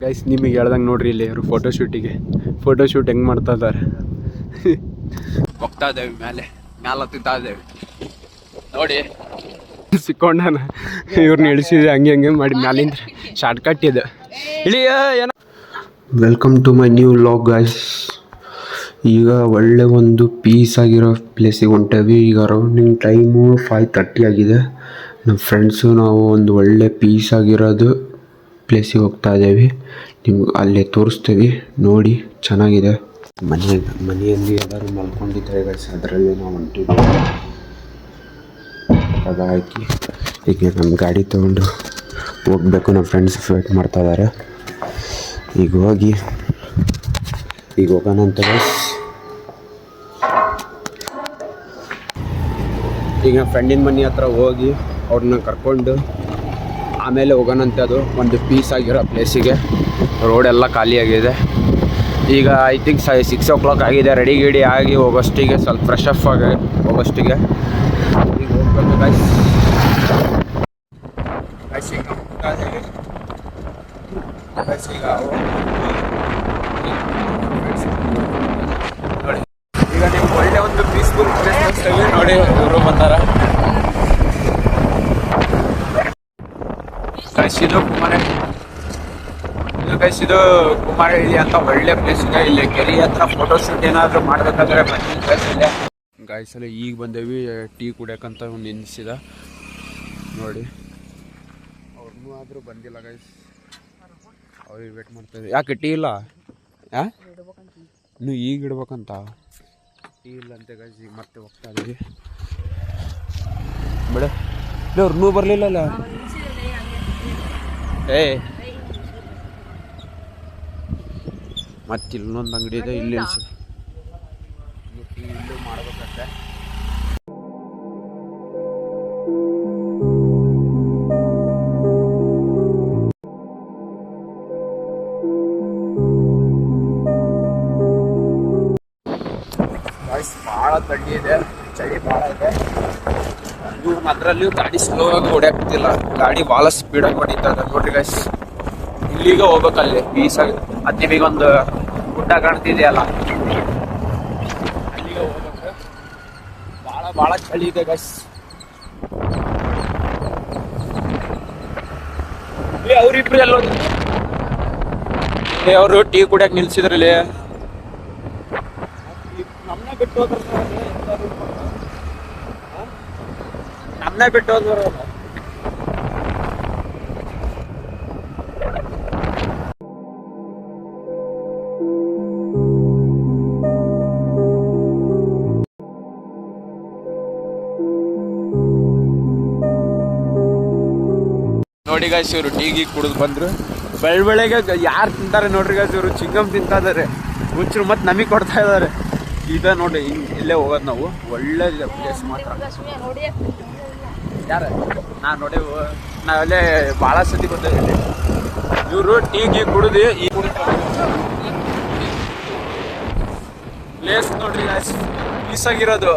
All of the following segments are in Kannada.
ಗೈಸ್ ನಿಮಗೆ ಹೇಳ್ದಂಗೆ ನೋಡ್ರಿ ಇಲ್ಲಿ ಇವರು ಫೋಟೋಶೂಟ್ ಹೆಂಗೆ ಮಾಡ್ತಾ ಇದ್ದಾರೆ. ಹೋಗ್ತಾ ಇದ್ದೇವೆ ಮೇಲೆ ಹತ್ತುತ್ತಾ ಇದ್ದೇವೆ ನೋಡಿ. ಸಿಕ್ಕೊಂಡಾನ ಇವ್ರನ್ನ ಇಳಿಸಿದೆ ಹಂಗೆ ಮಾಡಿ ಮ್ಯಾಲಿಂದ ಶಾರ್ಟ್ ಕಟ್ ಇದೆ ಇಳಿಯ ಏನ. Welcome to my new vlog guys. ಈಗ ಒಳ್ಳೆ ಒಂದು ಪೀಸ್ ಆಗಿರೋ ಪ್ಲೇಸಿಗೆ ಹೊಂಟೇವಿ. ಈಗ ಅರೌಂಡಿಂಗ್ ಟೈಮು 5:30 ಆಗಿದೆ. ನಮ್ಮ ಫ್ರೆಂಡ್ಸು ನಾವು ಒಂದು ಒಳ್ಳೆ ಪೀಸ್ ಆಗಿರೋದು ಪ್ಲೇಸಿಗೆ ಹೋಗ್ತಾ ಇದ್ದೇವೆ. ನಿಮ್ಗೆ ಅಲ್ಲೇ ತೋರಿಸ್ತೀವಿ ನೋಡಿ, ಚೆನ್ನಾಗಿದೆ. ಮನೆಯಲ್ಲಿ ಎಲ್ಲರೂ ಮಲ್ಕೊಂಡಿದ್ದಾರೆ ಗೈಸ್, ಅದರಲ್ಲಿ ನಾವು ಹೊಂಟಿದ್ವಿ. ಅದು ಹಾಕಿ ಈಗ ನಮ್ಮ ಗಾಡಿ ತೊಗೊಂಡು ಹೋಗಬೇಕು. ನಮ್ಮ ಫ್ರೆಂಡ್ಸ್ ವೇಟ್ ಮಾಡ್ತಾ ಇದ್ದಾರೆ. ಈಗ ಹೋಗೋಣ ಅಂತ ಗೈಸ್. ಈಗ ಫ್ರೆಂಡಿನ ಮನೆ ಹತ್ರ ಹೋಗಿ ಅವ್ರನ್ನ ಕರ್ಕೊಂಡು ಆಮೇಲೆ ಹೋಗೋಣಂತೆ. ಅದು ಒಂದು ಪೀಸ್ ಆಗಿರೋ ಪ್ಲೇಸಿಗೆ. ರೋಡೆಲ್ಲ ಖಾಲಿಯಾಗಿದೆ. ಈಗ ಐ ಥಿಂಕ್ 6 o'clock ಆಗಿದೆ. ರೆಡಿ ಆಗಿ ಹೋಗೋಷ್ಟಿಗೆ ಸ್ವಲ್ಪ ಫ್ರೆಶ್ ಅಪ್ ಆಗಿ ಹೋಗೋಷ್ಟಿಗೆ ಈಗ ಹೋಗ್ಬೇಕು ಗೈಸ್. ಈಗ ನೀವು ಒಳ್ಳೆ ಒಂದು ಪೀಸ್ಫುಲ್ ಪ್ಲೇಸ್ ನೋಡಿ. ಇವರು ಬಂದಾರ ಇದು ಕುಮಾರಹಳ್ಳಿ ಅಂತ ಒಳ್ಳೆ ಪ್ಲೇಸ್ ಇದೆ. ಇಲ್ಲಿ ಕೆರೆ ಹತ್ರ ಫೋಟೋಶೂಟ್ ಏನಾದರೂ ಮಾಡಬೇಕಾದ್ರೆ ಬನ್ನಿ. ಗಾಯ್ಸಲ್ಲಿ ಈಗ ಬಂದೇವಿ ಟೀ ಕುಡಿಯೋಕ್ಕಂತ ನಿಲ್ಲಿಸಿದ ನೋಡಿ. ಅವ್ರನ್ನೂ ಆದರೂ ಬಂದಿಲ್ಲ ಗೈಸ್, ಅವ್ರಿಗೆ ವೇಟ್ ಮಾಡ್ತಾಯಿದ್ವಿ. ಯಾಕೆ ಟೀ ಇಲ್ಲ? ಇನ್ನು ಈಗ ಇಡ್ಬೇಕಂತ ಟೀ ಇಲ್ಲ ಅಂತೆ ಗೈಸ್. ಈಗ ಮತ್ತೆ ಹೋಗ್ತಾ ಇದೀವಿ ಬೇಡ. ಅವ್ರನ್ನೂ ಬರಲಿಲ್ಲಲ್ಲ. ಮತ್ತೆ ಇಲ್ಲೊಂದು ಅಂಗಡಿ ಇದೆ, ಇಲ್ಲಿ ಇಲ್ಲೂ ಮಾಡ್ಬೇಕಂತೆ. ಭಾಳ ತಣ್ಣಿ ಇದೆ, ಚಳಿ ಭಾಳ ಇದೆ. ಇವ್ರು ಅದರಲ್ಲಿಯೂ ಗಾಡಿ ಸ್ಲೋ ಆಗಿ ಹೊಡ್ಯಾಕ್ತಿಲ್ಲ, ಗಾಡಿ ಭಾಳ ಸ್ಪೀಡಾಗಿ ಹೊಡಿತದ ನೋಡ್ರಿ ಗೈಸ್. ಇಲ್ಲಿಗ ಹೋಗ್ಬೇಕಲ್ಲಿ ಪೀಸಾಗಿ. ಅದು ನಿಮಗೊಂದು ಗುಡ್ಡ ಕಾಣ್ತಿದೆಯಲ್ಲ, ಅಲ್ಲಿಗೆ ಹೋಗ್ಬೇಕು. ಭಾಳ ಚಳಿ ಇದೆ ಗೈಸ್. ಅವ್ರಿಬ್ರು ಎಲ್ಲೋ ಅವರು ಟೀ ಕುಡಿಯಕ್ಕೆ ನಿಲ್ಸಿದ್ರಲ್ಲಿ. ನಮ್ಮನ್ನ ಬಿಟ್ಟು ಹೋದ್ರು. ನೋಡಿ ಗಾಯ್ಸ್, ಇವರು ಟೀಗಿ ಕುಡಿದು ಬಂದರು. ಬೆಳಗ್ಗೆ ಯಾರು ತಿಂತಾರೆ ನೋಡ್ರಿ ಗಾಯ್ಸ್, ಇವರು ಚಿಂಗಮ್ ತಿಂತಾ ಇದ್ದಾರೆ. ಹುಚ್ಚರು ಮತ್ತು ನಮಗೆ ಕೊಡ್ತಾ ಇದ್ದಾರೆ. ಈಗ ನೋಡಿ ಇಲ್ಲೇ ಹೋಗೋದು ನಾವು. ಒಳ್ಳೆ ಪ್ಲೇಸ್ ಮಾತ್ರ. ಯಾರು ನಾನು ನೋಡಿ, ನಾವಲ್ಲೇ ಭಾಳ ಸತಿ ಬಂದಿದ್ದೀವಿ. ಇವರು ಟೀಗಿ ಕುಡಿದು ಈ ಪ್ಲೇಸ್ ನೋಡ್ರಿ ಗಾಯ್ಸ್, ಪೀಸಾಗಿರೋದು.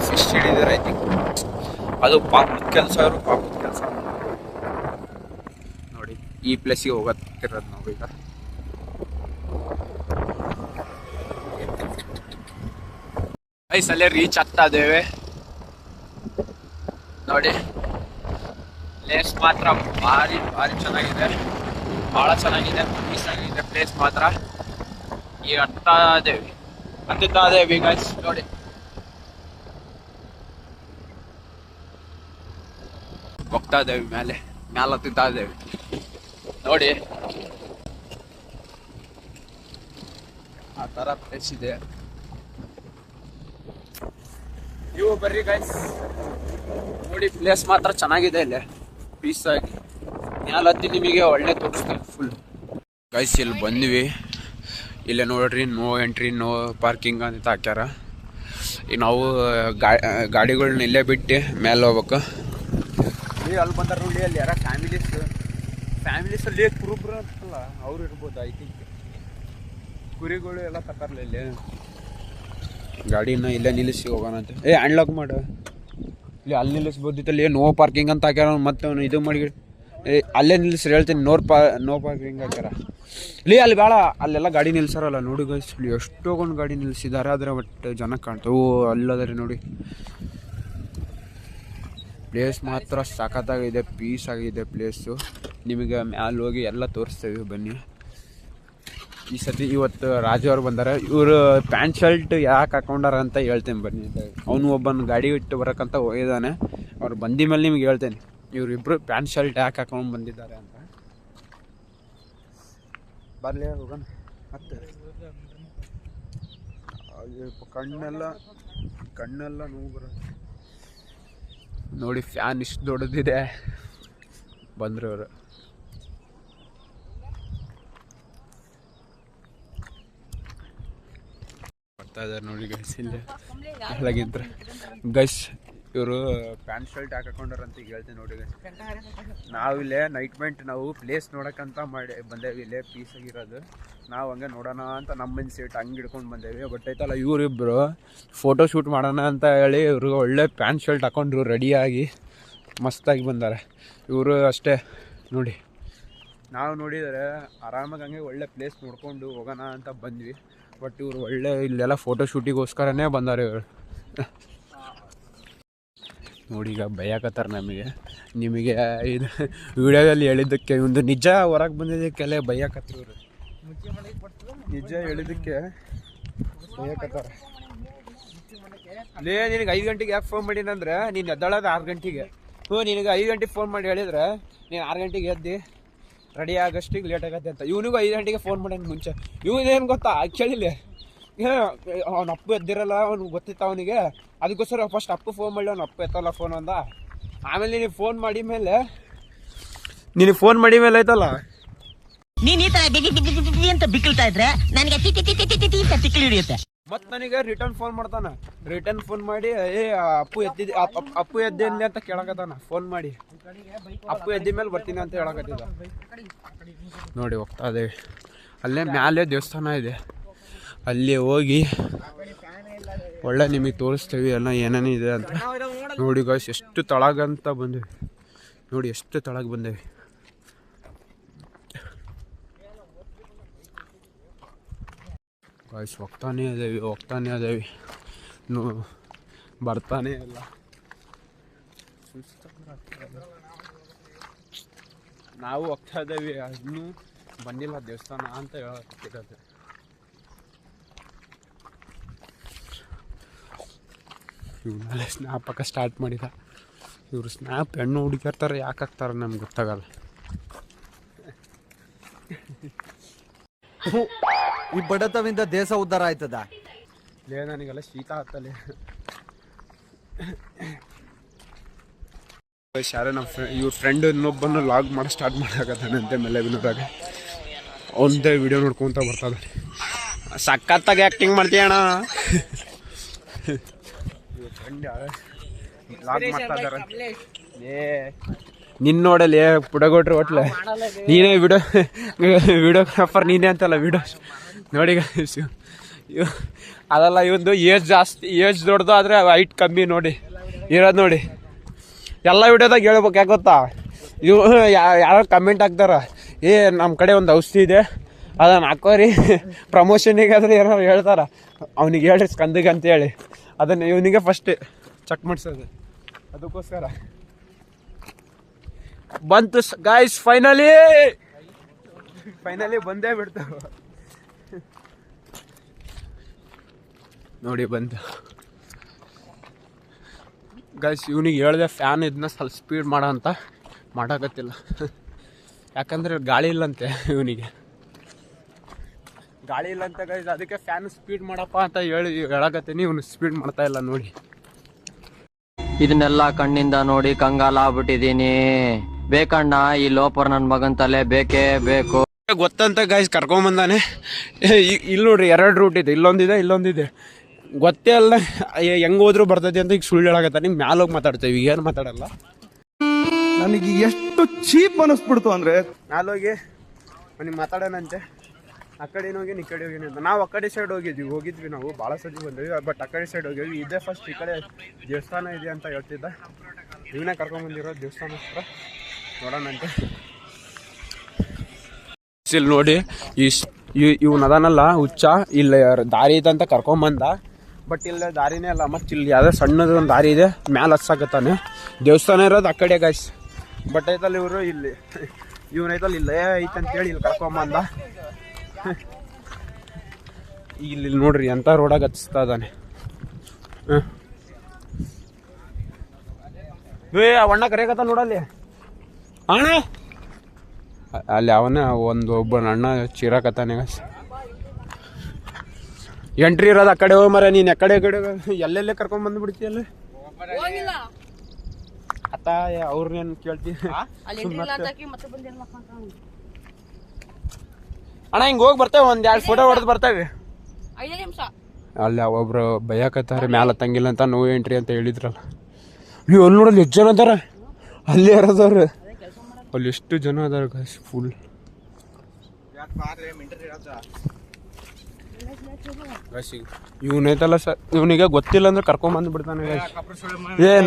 ಫಿಶ್ ಹಿಡಿದ್ರೆ ಐ ಥಿಂಕ್ ಅದು ಪಾಪದ ಕೆಲಸ. ಅವರು ಪಾಪದ ಕೆಲಸ ನೋಡಿ. ಈ ಪ್ಲೇಸಿಗೆ ಹೋಗತ್ತಿರೋದು ನಾವು ಈಗ. ಅಲ್ಲೇ ರೀಚ್ ಆಗ್ತಾ ಇದ್ದೇವೆ ನೋಡಿ. ಪ್ಲೇಸ್ ಮಾತ್ರ ಭಾರಿ ಚೆನ್ನಾಗಿದೆ, ಭಾಳ ಚೆನ್ನಾಗಿದೆ, ಪೀಸ್ ಆಗಿದೆ ಪ್ಲೇಸ್ ಮಾತ್ರ. ಈಗ ಹತ್ತಾ ಇದ್ದೇವೆ ಗೈಸ್ ನೋಡಿ. ಹೋಗ್ತಾ ಇದ್ದೇವೆ ಮೇಲೆ ಹತ್ತುತ್ತಾ ಇದ್ದೇವೆ ನೋಡಿ. ಆ ಥರ ಪ್ಲೇಸ್ ಇದೆ. ನೀವು ಬರ್ರಿ ಗೈಸ್ ನೋಡಿ. ಪ್ಲೇಸ್ ಮಾತ್ರ ಚೆನ್ನಾಗಿದೆ. ಇಲ್ಲೇ ಪೀಸ್ ಆಗಿ ಹತ್ತಿ ನಿಮಗೆ ಒಳ್ಳೆ ತೋರಿಸ್ತೀವಿ ಫುಲ್ ಗೈಸ್. ಇಲ್ಲಿ ಬಂದ್ವಿ. ಇಲ್ಲೇ ನೋಡ್ರಿ, ನೋ ಎಂಟ್ರಿ ನೋ ಪಾರ್ಕಿಂಗ್ ಅಂತ ಹಾಕ್ಯಾರ. ಈಗ ನಾವು ಗಾಡಿಗಳನ್ನ ಇಲ್ಲೇ ಬಿಟ್ಟು ಮೇಲೆ ಹೋಗ್ಬೇಕು. ಇಲ್ಲಿ ಅಲ್ಲಿ ಬಂದಾರ ನೋಡಿ, ಅಲ್ಲಿ ಯಾರ ಫ್ಯಾಮಿಲೀಸಲ್ಲಿ ಕುರುಬ್ರು ಅಂತಲ್ಲ ಅವ್ರು ಇರ್ಬೋದು. ಐ ಥಿಂಕ್ ಕುರಿಗಳು ಎಲ್ಲ ತತ್ತಾರಲ್ಲ ಇಲ್ಲಿ. ಗಾಡಿನ ಇಲ್ಲೇ ನಿಲ್ಲಿಸಿ ಹೋಗೋಣ ಅಂತ. ಅನ್ಲಾಕ್ ಮಾಡು ಇಲ್ಲಿ, ಅಲ್ಲಿ ನಿಲ್ಲಿಸ್ಬೋದಿತ್ತಲ್ಲಿ. ನೋ ಪಾರ್ಕಿಂಗ್ ಅಂತ ಹಾಕ್ಯಾರ. ಮತ್ತೆ ಅವನು ಇದು ಮಾಡಿ ಅಲ್ಲೇ ನಿಲ್ಲಿಸ್ರಿ ಹೇಳ್ತೀನಿ. ನೋ ಪಾರ್ಕಿಂಗ್ ಹಾಕ್ಯಾರ ಇಲ್ಲಿ. ಅಲ್ಲಿ ಬೇಡ, ಅಲ್ಲೆಲ್ಲ ಗಾಡಿ ನಿಲ್ಸಾರಲ್ಲ ನೋಡಿ ಗೈಸ್. ಇಲ್ಲಿ ಎಷ್ಟೊಂದು ಗಾಡಿ ನಿಲ್ಲಿಸಿದ್ದಾರೆ, ಆದರೆ ಒಟ್ಟು ಜನ ಕಾಣ್ತಾವೆ. ಅಲ್ಲದರೆ ನೋಡಿ, ಪ್ಲೇಸ್ ಮಾತ್ರ ಸಖತ್ತಾಗಿದೆ, ಪೀಸ್ ಆಗಿದೆ ಪ್ಲೇಸು. ನಿಮಗೆ ಮ್ಯಾಲೆ ಹೋಗಿ ಎಲ್ಲ ತೋರಿಸ್ತೇವೆ ಬನ್ನಿ. ಈ ಸತಿ ಇವತ್ತು ರಾಜು ಅವ್ರು ಬಂದಾರೆ. ಇವರು ಪ್ಯಾಂಟ್ ಶರ್ಟ್ ಯಾಕೆ ಹಾಕೊಂಡಾರ ಅಂತ ಹೇಳ್ತೇನೆ ಬನ್ನಿ. ಅವನು ಒಬ್ಬನ ಗಾಡಿ ಇಟ್ಟು ಬರೋಕ್ಕಂತ ಹೋಗಿದ್ದಾನೆ. ಅವ್ರು ಬಂದ ಮೇಲೆ ನಿಮ್ಗೆ ಹೇಳ್ತೇನೆ ಇವರಿಬ್ಬರು ಪ್ಯಾಂಟ್ ಶರ್ಟ್ ಯಾಕೆ ಹಾಕೊಂಡು ಬಂದಿದ್ದಾರೆ ಅಂತ. ಬರಲೇ ಹೋಗೋಣ. ಮತ್ತೆ ಕಣ್ಣೆಲ್ಲ ನೋವು ಬರೋದು ನೋಡಿ. ಫ್ಯಾನ್ ಇಷ್ಟು ದೊಡ್ಡದಿದೆ. ಬಂದರು ಅವರು. ಬರ್ತಾ ಇದ್ದಾರೆ ನೋಡಿ ಗೈಸ್. ಇಲ್ಲೇ ಕೆಳಗಿಂತ ಗೈಸ್ ಇವರು ಪ್ಯಾಂಟ್ ಶರ್ಟ್ ಹಾಕೊಂಡಾರಂತ ಈಗ ಹೇಳ್ತೇನೆ ನೋಡಿ ಗೈಸ್. ನಾವಿಲ್ಲೇ ನೈಟ್ ಮೆಂಟ್ ನಾವು ಪ್ಲೇಸ್ ನೋಡೋಕ್ಕಂತ ಮಾಡಿ ಬಂದೇವಿ. ಇಲ್ಲೇ ಪೀಸ್ ಆಗಿರೋದು. ನಾವು ಹಂಗೆ ನೋಡೋಣ ಅಂತ ನಮ್ಮ ಸೀಟ್ ಹಂಗೆ ಹಿಡ್ಕೊಂಡು ಬಂದೇವಿ. ಬಟ್ ಐತಲ್ಲ ಇವರಿಬ್ಬರು ಫೋಟೋ ಶೂಟ್ ಮಾಡೋಣ ಅಂತ ಹೇಳಿ ಇವರು ಒಳ್ಳೆ ಪ್ಯಾಂಟ್ ಶರ್ಟ್ ಹಾಕೊಂಡ್ರು ರೆಡಿಯಾಗಿ ಮಸ್ತಾಗಿ ಬಂದಾರೆ. ಇವರು ಅಷ್ಟೇ ನೋಡಿ. ನಾವು ನೋಡಿದರೆ ಆರಾಮಾಗಿ ಹಂಗೆ ಒಳ್ಳೆ ಪ್ಲೇಸ್ ನೋಡ್ಕೊಂಡು ಹೋಗೋಣ ಅಂತ ಬಂದ್ವಿ. ಬಟ್ ಇವರು ಒಳ್ಳೆ ಇಲ್ಲೆಲ್ಲ ಫೋಟೋ ಶೂಟಿಗೋಸ್ಕರನೇ ಬಂದಾರೆ ಇವರು ನೋಡಿ. ಈಗ ಬೈಯಾಕತ್ತಾರೆ ನಮಗೆ. ನಿಮಗೆ ಇದು ವಿಡಿಯೋದಲ್ಲಿ ಹೇಳಿದ್ದಕ್ಕೆ ಒಂದು ನಿಜ ಹೊರಗೆ ಬಂದಿದ್ದಕ್ಕೆಲ್ಲ ಬೈಯಾಕತ್ರು ಇವರು. ನಿಜ ಹೇಳಿದ್ದಕ್ಕೆ ಬೈಯಾಕತ್ತಾರೆ. ಲೇ ನಿನಗೆ 5 ಗಂಟೆಗೆ ಯಾಕೆ ಫೋನ್ ಮಾಡೀನಂದ್ರೆ ನೀನು ಎದ್ದಾಳೋದು 6 ಗಂಟೆಗೆ. ನಿನಗೆ 5 ಗಂಟೆಗೆ ಫೋನ್ ಮಾಡಿ ಹೇಳಿದ್ರೆ ನೀನು 6 ಗಂಟೆಗೆ ಎದ್ದು ರೆಡಿ ಆಗೋಷ್ಟಿಗೆ ಲೇಟ್ ಆಗತ್ತೆ ಅಂತ. ಇವನಿಗೂ 5 ಗಂಟೆಗೆ ಫೋನ್ ಮಾಡೋಣ ಮುಂಚೆ. ಇವನೇನು ಗೊತ್ತಾ ಕೇಳಿಲ್ಲ, ಅವ್ನ ಅಪ್ಪು ಎದ್ದಿರಲ್ಲ, ಅವ್ನಿಗೆ ಗೊತ್ತಿತ್ತು ಅವನಿಗೆ. ಅದಕ್ಕೋಸ್ಕರ ಫಸ್ಟ್ ಅಪ್ಪು ಫೋನ್ ಮಾಡಿ ಅವ್ನು ಅಪ್ಪು ಎತ್ತಲ್ಲ ಫೋನ್ ಅಂದ. ಆಮೇಲೆ ನಿನಗೆ ಫೋನ್ ಮಾಡಿ ಮೇಲೆ ಆಯ್ತಲ್ಲ, ನೀನ್ ಈ ತರ ಅಂತ ಬಿಕ್ಕಳ್ತಾ ಇದ್ರೆ ನನಗೆ ತಿಕ್ಕಲಿ ಹಿಡಿಯುತ್ತೆ. ಮತ್ತೆ ನನಗೆ ರಿಟರ್ನ್ ಫೋನ್ ಮಾಡ್ತಾನ. ರಿಟರ್ನ್ ಫೋನ್ ಮಾಡಿ ಅಪ್ಪು ಎದ್ದೆ ಅಂತ ಕೇಳಕತ್ತಾನ. ಫೋನ್ ಮಾಡಿ ಅಪ್ಪು ಎದ್ದ ಮೇಲೆ ಬರ್ತೀನಿ ಅಂತ ಹೇಳಕತ್ತಿದ್ದ ನೋಡಿ. ಹೋಗ್ತಾ ಇದ್ದೇವೆ. ಅಲ್ಲೇ ಮ್ಯಾಲೆ ದೇವಸ್ಥಾನ ಇದೆ, ಅಲ್ಲಿ ಹೋಗಿ ಒಳ್ಳೆ ನಿಮಗೆ ತೋರಿಸ್ತೀವಿ ಎಲ್ಲ ಏನೇನು ಇದೆ ಅಂತ ನೋಡಿ ಗಾಯ್ಸ್. ಎಷ್ಟು ತಳಗಂತ ಬಂದೇವಿ ನೋಡಿ, ಎಷ್ಟು ತಳಗೆ ಬಂದೇವಿ. ಗಾಯ್ಸ್ ಹೋಗ್ತಾನೇ ಅದೇವಿ ಬರ್ತಾನೆ ಇಲ್ಲ. ನಾವು ಹೋಗ್ತಾ ಇದ್ದೇವೆ, ಅದನ್ನು ಬಂದಿಲ್ಲ ದೇವಸ್ಥಾನ ಅಂತ ಹೇಳತ್ತಿರೋದು. ಇವನ್ನೆಲ್ಲ ಸ್ನ್ಯಾಪ್ ಹಾಕ ಸ್ಟಾರ್ಟ್ ಮಾಡಿದ. ಇವರು ಸ್ನ್ಯಾಪ್ ಹೆಣ್ಣು ಹುಡುಕಿರ್ತಾರೆ, ಯಾಕೆ ಹಾಕ್ತಾರೆ ನಮ್ಗೆ ಗೊತ್ತಾಗಲ್ಲ. ಈ ಬಡತವಿಂದ ದೇಶ ಉದ್ಧಾರ ಆಯ್ತದ. ಲೇ ನನಗೆಲ್ಲ ಶೀತ ಆಗ್ತಲೆ. ಯಾರೋ ನಮ್ಮ ಇವ್ರ ಫ್ರೆಂಡ್ ಇನ್ನೊಬ್ಬನ ಲಾಗ್ ಮಾಡಿ ಸ್ಟಾರ್ಟ್ ಮಾಡಾಕತ್ತಾನಂತೆ ಮೆಲೆಬಿನೂರಾಗ. ಅವನದೇ ವಿಡಿಯೋ ನೋಡ್ಕೊಂತ ಬರ್ತಾನೆ. ಸಖತ್ತಾಗಿ ಆ್ಯಕ್ಟಿಂಗ್ ಮಾಡ್ತೀಯಣ್ಣ. ಇವ್ರ ಫ್ರೆಂಡ್ ಯಾರು ಲಾಗ್ ಮಾಡ್ತಾ ಇದಾರೆ. ನಿನ್ನ ನೋಡಲಿ ಪುಡಗೋಟ್ರಿ ಹೋಟ್ಲೆ ನೀನೇ ವಿಡಿಯೋಗ್ರಾಫರ್ ನೀನೇ ಅಂತಲ್ಲ ವಿಡಿಯೋ ನೋಡಿ. ಅದಲ್ಲ ಇವಂದು ಏಜ್ ಜಾಸ್ತಿ, ಏಜ್ ದೊಡ್ಡದು ಆದರೆ ಹೈಟ್ ಕಮ್ಮಿ ನೋಡಿ ಇರೋದು ನೋಡಿ. ಎಲ್ಲ ವಿಡಿಯೋದಾಗ ಹೇಳ್ಬೇಕು. ಯಾಕೆ ಗೊತ್ತಾ, ಇವು ಯಾರೋ ಕಮೆಂಟ್ ಹಾಕ್ತಾರ, ನಮ್ಮ ಕಡೆ ಒಂದು ಔಷಧಿ ಇದೆ ಅದನ್ನು ಹಾಕೋರಿ ಪ್ರಮೋಷನಿಗೆ ಆದರೆ ಏನಾರು ಹೇಳ್ತಾರ, ಅವ್ನಿಗೆ ಹೇಳ್ರಿ ಸ್ಕಂದಿಗೆ ಅಂತೇಳಿ. ಅದನ್ನು ಇವನಿಗೆ ಫಸ್ಟ್ ಚೆಕ್ ಮಾಡಿಸೋದು. ಅದಕ್ಕೋಸ್ಕರ ಬಂತು ಗಾಯ್ಸ್. ಫೈನಲಿ ಬಂದೇ ಬಿಡ್ತಾವ ನೋಡಿ. ಬಂತು ಗಾಯ್ಸ್. ಇವನಿಗೆ ಹೇಳ್ದೆ ಫ್ಯಾನ್ ಇದನ್ನ ಸ್ವಲ್ಪ ಸ್ಪೀಡ್ ಮಾಡೋ ಅಂತ, ಮಾಡೋಕತ್ತಿಲ್ಲ. ಯಾಕಂದರೆ ಗಾಳಿ ಇಲ್ಲಂತೆ ಇವನಿಗೆ, ಗಾಳಿ ಇಲ್ಲಂತ ಗಾಯ್ಸ್. ಅದಕ್ಕೆ ಫ್ಯಾನ್ ಸ್ಪೀಡ್ ಮಾಡಪ್ಪ ಅಂತ ಹೇಳಕತ್ತೀನಿ. ಇವನು ಸ್ಪೀಡ್ ಮಾಡ್ತಾ ಇಲ್ಲ ನೋಡಿ. ಇದನ್ನೆಲ್ಲ ಕಣ್ಣಿಂದ ನೋಡಿ ಕಂಗಾಲ ಆಗ್ಬಿಟ್ಟಿದೀನಿ. ಬೇಕಣ್ಣ ಈ ಲೋಪರ್ ನನ್ನ ಮಗನ್ ತಲೆ ಬೇಕೇ ಬೇಕು. ಗೊತ್ತಂತ ಗಾಯ್ಸ್ ಕರ್ಕೊಂಬಂದಾನೆ. ಇಲ್ಲಿ ನೋಡ್ರಿ 2 ರೂಟ್ ಇದೆ, ಇಲ್ಲೊಂದಿದೆ ಗೊತ್ತೇ ಅಲ್ಲ. ಹೆಂಗೆ ಹೋದ್ರು ಬರ್ತೈತಿ ಅಂತ ಈಗ ಸುಳ್ಳು ಹೇಳಕತ್ತ. ನಿಮ್ಗೆ ಮ್ಯಾಲೆ ಹೋಗಿ ಮಾತಾಡ್ತೇವೆ, ಏನು ಮಾತಾಡಲ್ಲ. ನನಗೆ ಎಷ್ಟು ಚೀಪ್ ಅನಿಸ್ಬಿಡ್ತು ಅಂದ್ರೆ ನಾಲೋಗಿ ಅವ್ನಿಗೆ ಮಾತಾಡೋಣಂತೆ ಆ ಕಡೆ ಹೋಗಿ ಈ ಕಡೆ ಹೋಗಿ ಅಂತ. ನಾವು ಆ ಕಡೆ ಸೈಡ್ ಹೋಗಿದ್ವಿ ನಾವು ಭಾಳ ಸತಿ ಬಂದ್ವಿ. ಬಟ್ ಆ ಕಡೆ ಸೈಡ್ ಹೋಗಿದ್ವಿ. ಇದೇ ಫಸ್ಟ್ ಈ ಕಡೆ ದೇವಸ್ಥಾನ ಇದೆ ಅಂತ ಹೇಳ್ತಿದ್ದ. ಇವನೇ ಕರ್ಕೊಂಡ್ಬಂದಿರೋ ದೇವಸ್ಥಾನ ಹತ್ರ ನೋಡೋಣಂತೆ. ಇಲ್ಲಿ ನೋಡಿ ಇವ್ನು ಅದಾನಲ್ಲ ಹುಚ್ಚ, ಇಲ್ಲಿ ದಾರಿ ಇದೆ ಅಂತ ಕರ್ಕೊಂಬಂದ. ಬಟ್ ಇಲ್ಲ ದಾರಿನೇ ಅಲ್ಲ, ಮತ್ತೆ ಇಲ್ಲಿ ಯಾವುದೋ ಸಣ್ಣದ ಒಂದು ದಾರಿ ಇದೆ, ಮ್ಯಾಲೆ ಹಚ್ಚಾಕತ್ತಾನೆ. ದೇವಸ್ಥಾನ ಇರೋದು ಆ ಕಡೆ ಗಾಯ್ಸ್. ಬಟ್ ಐತಲ್ಲ ಇವರು ಇಲ್ಲಿ ಇವನೈತಲ್ಲ ಇಲ್ಲೇ ಐತಂತೇಳಿ ಇಲ್ಲಿ ಕರ್ಕೊಂಬಂದ. ಇಲ್ಲಿ ನೋಡ್ರಿ ಎಂಥ ರೋಡಾಗ ಹಚ್ತಾ ಇದ್ದಾನೆ. ಅಣ್ಣ ಕರೆಯಕತ್ತ ನೋಡಲ್ಲಿ ಅಣ್ಣ. ಅಲ್ಲಿ ಅವನ ಒಬ್ಬ ಅಣ್ಣ ಚೀರಾಕತ್ತಾನೆ. ಎಂಟ್ರಿ ಇರೋದು ಆ ಕಡೆ ಹೋಗಿ ಮರ, ನೀನು ಆ ಕಡೆ ಎಲ್ಲೆಲ್ಲೇ ಕರ್ಕೊಂಡ್ ಬಂದ್ಬಿಡ್ತೀಯಲ್ಲ ಅತ್ತ. ಅವ್ರನ್ನೇನು ಕೇಳ್ತೀವಿ ಅಣ್ಣ. ಹಿಂಗೆ ಹೋಗಿ ಬರ್ತೇವೆ, ಒಂದು 2 ಫೋಟೋ ಹೊಡೆದು ಬರ್ತೇವೆ. ಅಲ್ಲಿ ಒಬ್ರು ಬೈಯಾಕತ್ತಾರೆ ಮ್ಯಾಲ ಹತ್ತಂಗಿಲ್ಲ ಅಂತ, ನೋ ಎಂಟ್ರಿ ಅಂತ ಹೇಳಿದ್ರಲ್ಲ. ನೀವು ಅಲ್ಲಿ ನೋಡಲ್ಲಿ ಎಷ್ಟು ಜನ ಅದಾರ, ಅಲ್ಲಿ ಯಾರದವ್ರು ಅಲ್ಲಿ ಎಷ್ಟು ಜನ ಅದಾರ ಗಾಯ್ಸ್. ಫುಲ್ ಇವನೈತಲ್ಲ ಸರ್, ಇವನಿಗೆ ಗೊತ್ತಿಲ್ಲ ಅಂದ್ರೆ ಕರ್ಕೊಂಡ್ ಬಿಡ್ತಾನೆ.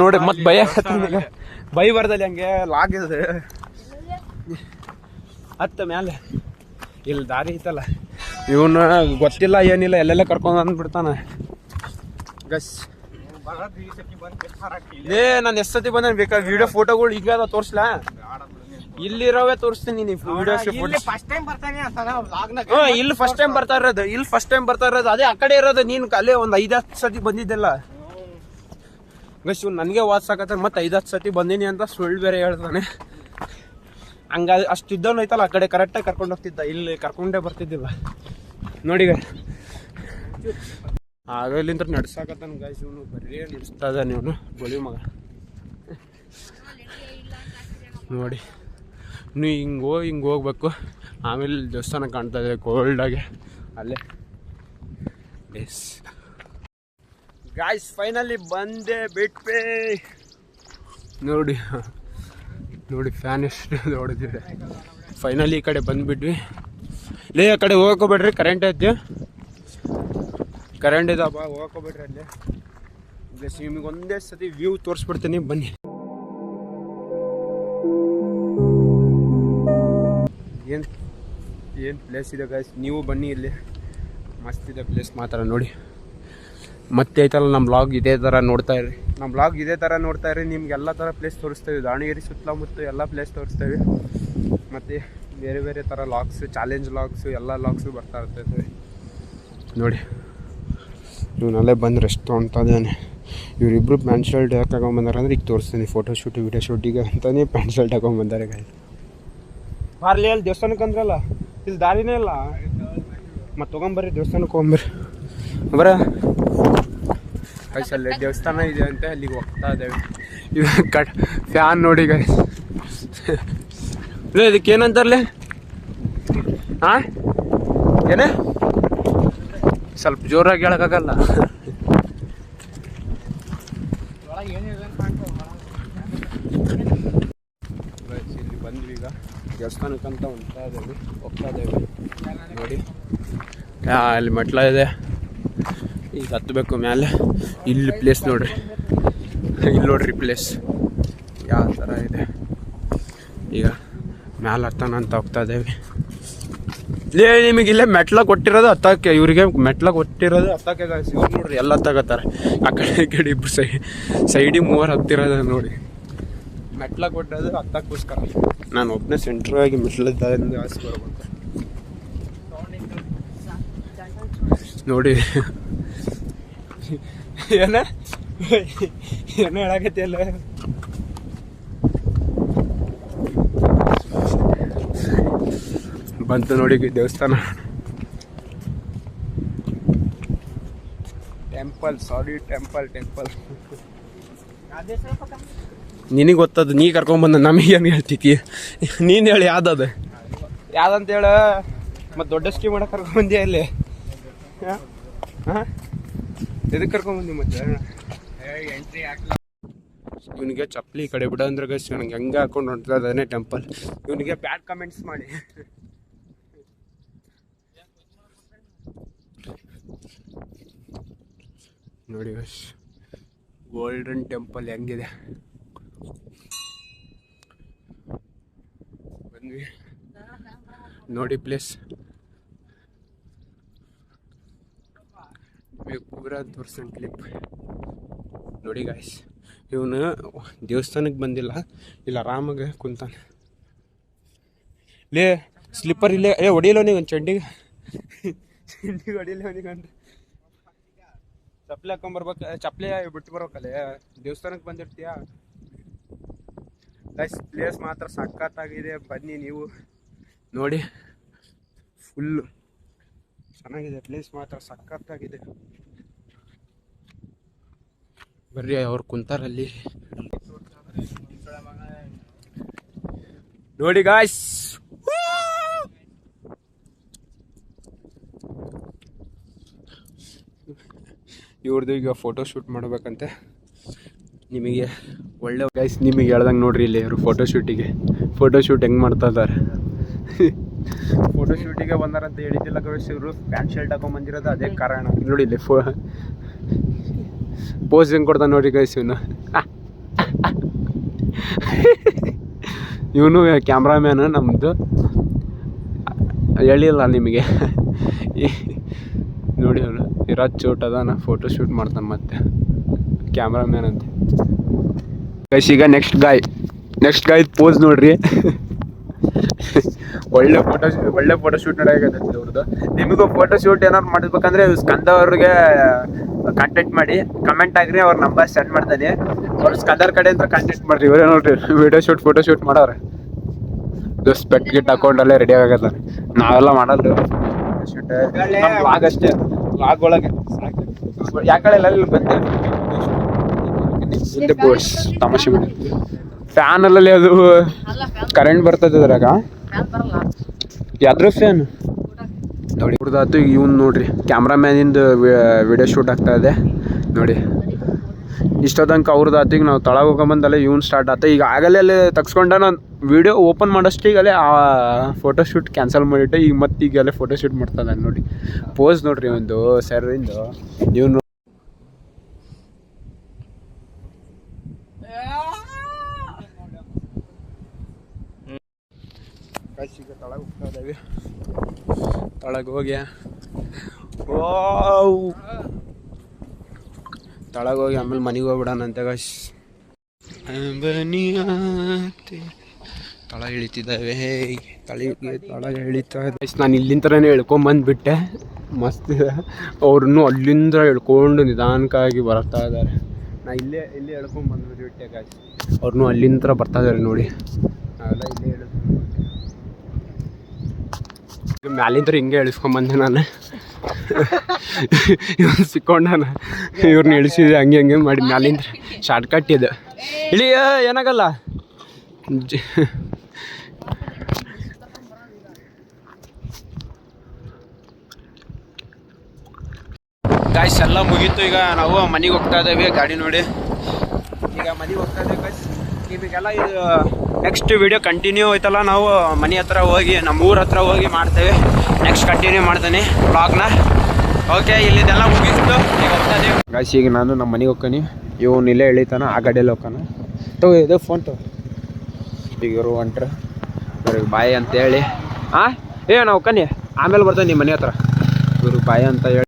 ನೋಡಿ ಮತ್ತೆ ಬೈಯಾಕತ್ತಾನ. ಬೈಬಾರ್ದಲ್ಲಿ ಹಂಗೆ ಲಾಗಿದೆ ಹತ್ತ ಮ್ಯಾಲೆ. ಇಲ್ಲಿ ದಾರಿ ಐತಲ್ಲ, ಇವನು ಗೊತ್ತಿಲ್ಲ ಏನಿಲ್ಲ ಎಲ್ಲೆಲ್ಲ ಕರ್ಕೊಂಡ್ ಬಂದ್ಬಿಡ್ತಾನ ಗಸ್. ನಾನು ಎಷ್ಟು ಸತಿ ಬಂದ ಬೇಕಾ ವಿಡಿಯೋ ಫೋಟೋಗಳು ಈಗ ಅದ ತೋರ್ಸ್ಲಾ? ಇಲ್ಲಿರೋವೇ ತೋರಿಸ್ತೀನಿ ನೀನು ವಿಡಿಯೋಸ್. ಇಲ್ಲಿ ಫಸ್ಟ್ ಟೈಮ್ ಬರ್ತಾ ಇರೋದು ಅದೇ ಆ ಕಡೆ ಇರೋದು. ನೀನು ಅಲ್ಲೇ ಒಂದು 5-10 ಸತಿ ಬಂದಿದ್ದೆಲ್ಲ ಗಸ್. ಇವ್ನು ನನಗೆ ವಾಟ್ಸಾಕತ್ತ ಮತ್ತೆ 5-10 ಸತಿ ಬಂದೀನಿ ಅಂತ ಸುಳ್ಳು ಬೇರೆ ಹೇಳ್ತಾನೆ. ಹಂಗ ಅಷ್ಟಿದ್ದವನು ಐತಲ್ಲ ಆ ಕಡೆ ಕರೆಕ್ಟಾಗಿ ಕರ್ಕೊಂಡು ಹೋಗ್ತಿದ್ದ, ಇಲ್ಲಿ ಕರ್ಕೊಂಡೇ ಬರ್ತಿದ್ದಿಲ್ಲ ನೋಡಿ. ಆಗಲಿಂದ ನಡ್ಸಾಕತ್ತಾನ ಗಾಯ್ಸ್. ಇವನು ಬರೀ ನಡೆಸ್ತಾ ಇದ್ದಾನೆ ಇವನು ಬಳಿ ಮಗ ನೋಡಿ. ನೀವು ಹಿಂಗೆ ಹೋಗ್ಬೇಕು. ಆಮೇಲೆ ದೇವಸ್ಥಾನ ಕಾಣ್ತಾ ಇದೆ ಕೋಲ್ಡಾಗೆ ಅಲ್ಲೇ. ಎಸ್ ಗಾಯ್ಸ್, ಫೈನಲಿ ಬಂದೆ ಬಿಟ್ಬೇ ನೋಡಿ. ಫ್ಯಾನ್ ಎಷ್ಟು ಹೊಡೆದಿದೆ. ಫೈನಲಿ ಈ ಕಡೆ ಬಂದುಬಿಟ್ವಿ. ಲೇ ಆ ಕಡೆ ಹೋಗ್ಕೋಬೇಡ್ರಿ, ಕರೆಂಟ್ ಐತಿ, ಕರೆಂಟ್ ಇದಪ್ಪ, ಹೋಗ್ಕೋಬೇಡ್ರಿ ಅಲ್ಲಿ. ಪ್ಲಸ್ ನಿಮಗೆ ಒಂದೇ ಸತಿ ವ್ಯೂ ತೋರಿಸ್ಬಿಡ್ತೀನಿ ಬನ್ನಿ. ಏನು ಪ್ಲೇಸ್ ಇದೆ ಗಾಯ್ಸ್, ನೀವು ಬನ್ನಿ, ಇಲ್ಲಿ ಮಸ್ತ್ ಇದೆ ಪ್ಲೇಸ್ ಮಾತ್ರ ನೋಡಿ. ಮತ್ತೆ ಐತಲ್ಲ ನಮ್ಮ ಬ್ಲಾಗ್ ಇದೇ ಥರ ನೋಡ್ತಾ ಇರಿ. ನಿಮ್ಗೆ ಎಲ್ಲ ಥರ ಪ್ಲೇಸ್ ತೋರಿಸ್ತೇವೆ. ದಾವಣಗೆರೆ ಸುತ್ತಮುತ್ತ ಎಲ್ಲ ಪ್ಲೇಸ್ ತೋರಿಸ್ತೇವೆ. ಮತ್ತು ಬೇರೆ ಬೇರೆ ಥರ ಲಾಗ್ಸ್, ಚಾಲೆಂಜ್ ಲಾಗ್ಸು, ಎಲ್ಲ ಲಾಗ್ಸು ಬರ್ತಾ ಇರ್ತೈತೆ ನೋಡಿ. ಇವನಲ್ಲೇ ಬಂದು ರೆಸ್ಟ್ ತೊಗೊಳ್ತಾ ಇದ್ದಾನೆ. ಇವರಿಬ್ಬರು ಪ್ಯಾಂಟ್ ಶರ್ಟ್ ಯಾಕೆ ಹಾಕೊಂಡ್ಬಂದಾರೆ ಅಂದರೆ ಈಗ ತೋರಿಸ್ತೀನಿ. ಫೋಟೋಶೂಟ್ ವಿಡಿಯೋ ಶೂಟಿಗೆ ಅಂತಲೇ ಪ್ಯಾಂಟ್ ಶರ್ಟ್ ಹಾಕೊಂಡ್ಬಂದಾರೆ ಗಾಯ್ಸ್. ಬಾರ್ಲಿ ಅಲ್ಲಿ ದೇವಸ್ಥಾನಕ್ಕೆ ಅಂದ್ರಲ್ಲ, ಇಲ್ಲಿ ದಾರಿನೇ ಇಲ್ಲ. ಮತ್ತು ತೊಗೊಂಬರ್ರಿ ದೇವಸ್ಥಾನಕ್ಕೆ ಹೋಗ್ಬರ್ರಿ ಬರ ಗೈಸ್. ಅಲ್ಲೇ ದೇವಸ್ಥಾನ ಇದೆ ಅಂತ ಅಲ್ಲಿಗೆ ಹೋಗ್ತಾ ಇದ್ದೇವೆ. ಇವಾಗ ಫ್ಯಾನ್ ನೋಡಿ ಗೈಸ್. ಇದಕ್ಕೆ ಏನಂತಾರಲ್ಲ ಹಾಂ ಏನೇ ಸ್ವಲ್ಪ ಜೋರಾಗಿ ಹೇಳೋಕ್ಕಾಗಲ್ಲ. ಇಲ್ಲಿ ಬಂದ್ವಿ ಈಗ ದೇವಸ್ಥಾನಕ್ಕಂತ ಹೋಗ್ತಾ ಇದ್ದೇವೆ ನೋಡಿ. ಅಲ್ಲಿ ಮೆಟ್ಲ ಇದೆ, ಈಗ ಹತ್ತಬೇಕು ಮ್ಯಾಲೆ. ಇಲ್ಲಿ ಪ್ಲೇಸ್ ನೋಡ್ರಿ, ಪ್ಲೇಸ್ ಯಾವ ಥರ ಇದೆ. ಈಗ ಮ್ಯಾಲೆ ಹತ್ತಾನ ಅಂತ ಹೋಗ್ತಾ ಇದ್ದೇವೆ. ನಿಮಗೆ ಇಲ್ಲೇ ಮೆಟ್ಲ ಕೊಟ್ಟಿರೋದು ಹತ್ತಕ್ಕೆ, ಇವ್ರಿಗೆ ಮೆಟ್ಲ ಕೊಟ್ಟಿರೋದು ಹತ್ತಕ್ಕೆ ಗಾಯ್ಸ್. ಇವ್ರು ನೋಡ್ರಿ ಎಲ್ಲ ಹತ್ತಾಕತ್ತಾರೆ. ಆ ಕಡೆ ಈ ಕಡೆ ಇಬ್ಬರು ಸೈಡಿಗೆ 3 ಹತ್ತಿರೋದು ನೋಡಿ. ಮೆಟ್ಲ ಕೊಟ್ಟೋದು ಹತ್ತಕ್ಕೋಸ್ಕರ. ನಾನು ಒಬ್ಬನೇ ಸೆಂಟ್ರಾಗಿ ಮೆಟ್ಲಿದ್ದರಿಂದ ಆಸೆ ಬರ್ಬೇಕು ನೋಡಿ. ಏನ ಹೇಳಾಕತ್ತಿ ಅಲ್ಲ. ಬಂತು ನೋಡಿ ದೇವಸ್ಥಾನ. ಟೆಂಪಲ್ ನಿನಗೆ ಗೊತ್ತದು, ನೀ ಕರ್ಕೊಂಬಂದ ನಮಗೇನು ಹೇಳ್ತಿದ್ದಿ ನೀನು ಹೇಳಿ. ಯಾವ್ದಂತ ಹೇಳ. ಮತ್ತು ದೊಡ್ಡ ಸ್ಕೀಮ್ ಮಾಡಕ್ಕೆ ಕರ್ಕೊಂಬಂದಿ ಅಲ್ಲಿ. ಹಾಂ ಎದಕ್ಕೆ ಕರ್ಕೊಂಬಂದಿ ಮತ್ತೆ? ಎಂಟ್ರಿ ಹಾಕಲ್ಲ ಇವನಿಗೆ ಚಪ್ಪಲಿ ಈ ಕಡೆ ಬಿಡ ಅಂದ್ರೆ ಗೈಸ್ ನನಗೆ ಹೆಂಗೆ ಹಾಕೊಂಡು ಹೊಂಟದೇ ಟೆಂಪಲ್. ಇವನಿಗೆ ಬ್ಯಾಡ್ ಕಮೆಂಟ್ಸ್ ಮಾಡಿ. ನೋಡಿ ಗೈಸ್ ಗೋಲ್ಡನ್ ಟೆಂಪಲ್ ಹೆಂಗಿದೆ ಬಂದ್ವಿ ನೋಡಿ ಪ್ಲೇಸ್ ಪೂರಾ ತೋರ್ಸನ್ ಕ್ಲಿಪ್ ನೋಡಿ ಗಾಯ್ಸ್. ಇವನು ದೇವಸ್ಥಾನಕ್ಕೆ ಬಂದಿಲ್ಲ, ಇಲ್ಲಿ ಆರಾಮಾಗೆ ಕುಂತಾನೆ. ಲೇ ಸ್ಲಿಪ್ಪರ್ ಇಲ್ಲೇ ಹೊಡಿಯಲ್ಲ ನೀವು ಒಂದು ಚಂಡಿಗೆ ಹೊಡಿಯಲ್ಲ ಅವನಿಗಂದ್ರೆ ಚಪ್ಪಲಿ ಹಾಕೊಂಬರ್ಬೇಕು, ಚಪ್ಪಲಿ ಬಿಟ್ಟು ಬರ್ಬೇಕಲ್ಲೇ ದೇವಸ್ಥಾನಕ್ಕೆ ಬಂದಿರ್ತೀಯ. ಗೈಸ್ ಪ್ಲೇಸ್ ಮಾತ್ರ ಸಖತ್ತಾಗಿದೆ, ಬನ್ನಿ ನೀವು ನೋಡಿ. ಫುಲ್ಲು ಚೆನ್ನಾಗಿದೆ ಪ್ಲೇಸ್ ಮಾತ್ರ ಸಖತ್ತಾಗಿದೆ. ಬರ್ರಿ ಅವ್ರು ಕುಂತಾರಲ್ಲಿ ನೋಡಿ ಗಾಯ್ಸ್. ಇವ್ರದ್ದು ಈಗ ಫೋಟೋ ಶೂಟ್ ಮಾಡ್ಬೇಕಂತೆ. ನಿಮಗೆ ಒಳ್ಳೆ ಗೈಸ್ ನಿಮಗೆ ಹೇಳ್ದಂಗೆ ನೋಡ್ರಿ ಇಲ್ಲಿ ಇವರು ಫೋಟೋ ಶೂಟ್ ಹೆಂಗೆ ಮಾಡ್ತಾ ಇದ್ದಾರೆ. ಫೋಟೋ ಶೂಟಿಗೆ ಬಂದಾರಂತ ಹೇಳಿದ್ದಿಲ್ಲ ಗೈಸ್. ಇವರು ಪ್ಯಾಂಟ್ ಶರ್ಟ್ ಹಾಕೊಂಡ್ಬಂದಿರೋದು ಅದೇ ಕಾರಣ. ನೋಡಿ ಇಲ್ಲಿ ಪೋಸ್ ಹೆಂಗೆ ಕೊಡ್ತಾನೆ ನೋಡಿ ಗೈಸ್. ಇವನು ಕ್ಯಾಮ್ರಾಮ್ಯಾನ್ ನಮ್ಮದು, ಹೇಳಿಲ್ಲ ನಿಮಗೆ. ನೋಡಿ ಅವನು ಇರೋದು ಚೋಟ್ ಅದಾನ, ಫೋಟೋ ಶೂಟ್ ಮಾಡ್ತಾನೆ ಮತ್ತೆ ಕ್ಯಾಮ್ರಾಮ್ಯಾನ್ ಅಂತ ಗೈಸ್. ಈಗ ನೆಕ್ಸ್ಟ್ ಗಾಯ್ ಪೋಸ್ ನೋಡ್ರಿ. ಒಳ್ಳೆ ಫೋಟೋ ಶೂಟ್ ನಡೆಯಕತ್ತೈತಿ ಅವ್ರದ್ದು. ನಿಮಗೂ ಫೋಟೋ ಶೂಟ್ ಏನಾದ್ರು ಮಾಡಬೇಕಂದ್ರೆ ಸ್ಕಂದ ಅವ್ರಿಗೆ ಕಾಂಟ್ಯಾಕ್ಟ್ ಮಾಡಿ, ಕಮೆಂಟ್ ಆಗ್ರಿ, ಅವ್ರ ನಂಬರ್ ಸೆಂಡ್ ಮಾಡ್ತಾನೆ. ಅವ್ರ ಸ್ಕಂದರ್ ಕಡೆಯಿಂದ ಕಾಂಟ್ಯಾಕ್ಟ್ ಮಾಡ್ರಿ. ಇವರೇ ನೋಡ್ರಿ ಫೋಟೋ ಶೂಟ್ ಮಾಡೋರು. ಸ್ಪೆಟ್ ಗಿಟ್ ಹಾಕೊಂಡಲ್ಲೇ ರೆಡಿ ಆಗತ್ತಾರೆ. ನಾವೆಲ್ಲ ಮಾಡಲ್ಲ ಶೂಟ್, ವ್ಲಾಗ್ ಅಷ್ಟೇ. ವ್ಲಾಗ್ ಒಳಗೆ ಯಾಕಡೆ ಎಲ್ಲ ಬಂದೆ ಮುಂದೆ ಬೋರ್ಡ್ಸ್ ತಮಾಷೆ ಬಿಡಿ. ಫ್ಯಾನ್ ಅಲ್ಲಲ್ಲಿ ಅದು ಕರೆಂಟ್ ಬರ್ತದೆ ಅದ್ರಾಗ. ಯಾವ್ದ್ರ ಫ್ಯಾನ್ ನೋಡಿ ಇವ್ರದ್ದಾತು. ಇವ್ನು ನೋಡ್ರಿ ಕ್ಯಾಮ್ರಾಮ್ಯಾನಿಂದ ವಿಡಿಯೋ ಶೂಟ್ ಆಗ್ತಾ ಇದೆ ನೋಡಿ. ಇಷ್ಟೊತ್ತಂಕ ಅವ್ರದ್ದಾತು. ಈಗ ನಾವು ತಳಗ ಹೋಗೊಂಬಂದಲ್ಲೇ ಇವ್ನು ಸ್ಟಾರ್ಟ್ ಆತ. ಈಗ ಆಗಲೇ ಅಲ್ಲಿ ತಗ್ಸ್ಕೊಂಡ ನಾನು ವಿಡಿಯೋ ಓಪನ್ ಮಾಡೋಷ್ಟಿಗಲ್ಲೇ ಆ ಫೋಟೋ ಶೂಟ್ ಕ್ಯಾನ್ಸಲ್ ಮಾಡಿಟ್ಟು ಈಗ ಮತ್ತೆ ಈಗ ಅಲ್ಲೇ ಫೋಟೋ ಶೂಟ್ ಮಾಡ್ತಾ ಇದ್ದಾನೆ ನೋಡಿ. ಪೋಸ್ ನೋಡ್ರಿ ಒಂದು ಸರಿಂದು. ಇವ್ನು ಈಗ ತಳಗ ಹೋಗ್ತಾ ಇದ್ದೀವಿ. ತಳಗ ಹೋಗಿ ಆಮೇಲೆ ಮನೆಗೆ ಹೋಗ್ಬಿಡೋಣಂತೆ ಗೈಸ್. ತಳ ಇಳಿತಿದ್ದಾವೆ. ತಳ ಇಳಿತಾ ಇದೆ. ನಾನು ಇಲ್ಲಿಂದನೇ ಇಳ್ಕೊಂಬಂದ್ಬಿಟ್ಟೆ. ಮಸ್ತ್ ಇದೆ. ಅವ್ರನ್ನೂ ಅಲ್ಲಿಂದ ಇಳ್ಕೊಂಡು ನಿಧಾನಕ್ಕಾಗಿ ಬರ್ತಾ ಇದ್ದಾರೆ. ನಾ ಇಲ್ಲೇ ಇಳ್ಕೊಂಬಂದ್ಬಿಟ್ಟೆ ಗೈಸ್. ಅವ್ರನ್ನೂ ಅಲ್ಲಿಂದ ಬರ್ತಾ ಇದ್ದಾರೆ ನೋಡಿ. ನಾವೆಲ್ಲ ಇಲ್ಲೇ ಮ್ಯಾಲಿಂದ ಹಿಂಗೆ ಇಳಿಸ್ಕೊಂಬಂದೆ ನಾನು. ಇವ್ನು ಸಿಕ್ಕೊಂಡಾನ, ಇವ್ರನ್ನ ಇಳಿಸಿದೆ ಹಂಗೆ ಮಾಡಿ ಮ್ಯಾಲಿಂದ ಶಾರ್ಟ್ ಕಟ್ ಇದು. ಇಳಿ ಏನಾಗಲ್ಲ. ಗಾಯ್ಸ್ ಎಲ್ಲ ಮುಗೀತು. ಈಗ ನಾವು ಮನೆಗೆ ಹೋಗ್ತಾ ಇದ್ದೇವೆ. ಗಾಡಿ ನೋಡಿ ಈಗ ಮನೆಗೆ ಹೋಗ್ತಾ ಇದ್ದೇವೆ ಗಾಯ್ಸ್. ನಿಮಗೆಲ್ಲ ಇದು ನೆಕ್ಸ್ಟ್ ವಿಡಿಯೋ ಕಂಟಿನ್ಯೂ ಆಯ್ತಲ್ಲ, ನಾವು ಮನೆ ಹತ್ರ ಹೋಗಿ ನಮ್ಮ ಊರ ಹತ್ರ ಹೋಗಿ ಮಾಡ್ತೇವೆ. ನೆಕ್ಸ್ಟ್ ಕಂಟಿನ್ಯೂ ಮಾಡ್ತೀನಿ ವ್ಲಾಗ್ನ. ಓಕೆ ಇಲ್ಲಿದೆಲ್ಲ ಮುಗಿಸ್ತು. ಈಗ ಹೋಗ್ತಾ ಇದ್ದೀವಿ ಗಾಯ್ಸ್. ಈಗ ನಾನು ನಮ್ಮ ಮನೆಗೆ ಹೋಗ್ತೀನಿ. ಇವನು ಇಲ್ಲೇ ಎಳಿತಾನ, ಆ ಗಾಡಿಯಲ್ಲಿ ಹೋಗ್ತಾನ. ಇದು ಫೋನ್ ಈಗ ಇವರು ಹೊಂಟ್ರೆ ಇವ್ರಿಗೆ ಬಾಯ್ ಅಂತೇಳಿ ನಾವು ಹೋಗ್ತಾನೆ. ಆಮೇಲೆ ಬರ್ತಾನೆ ನಿಮ್ಮ ಮನೆ ಹತ್ರ. ಇವರು ಬಾಯ್ ಅಂತ ಹೇಳಿ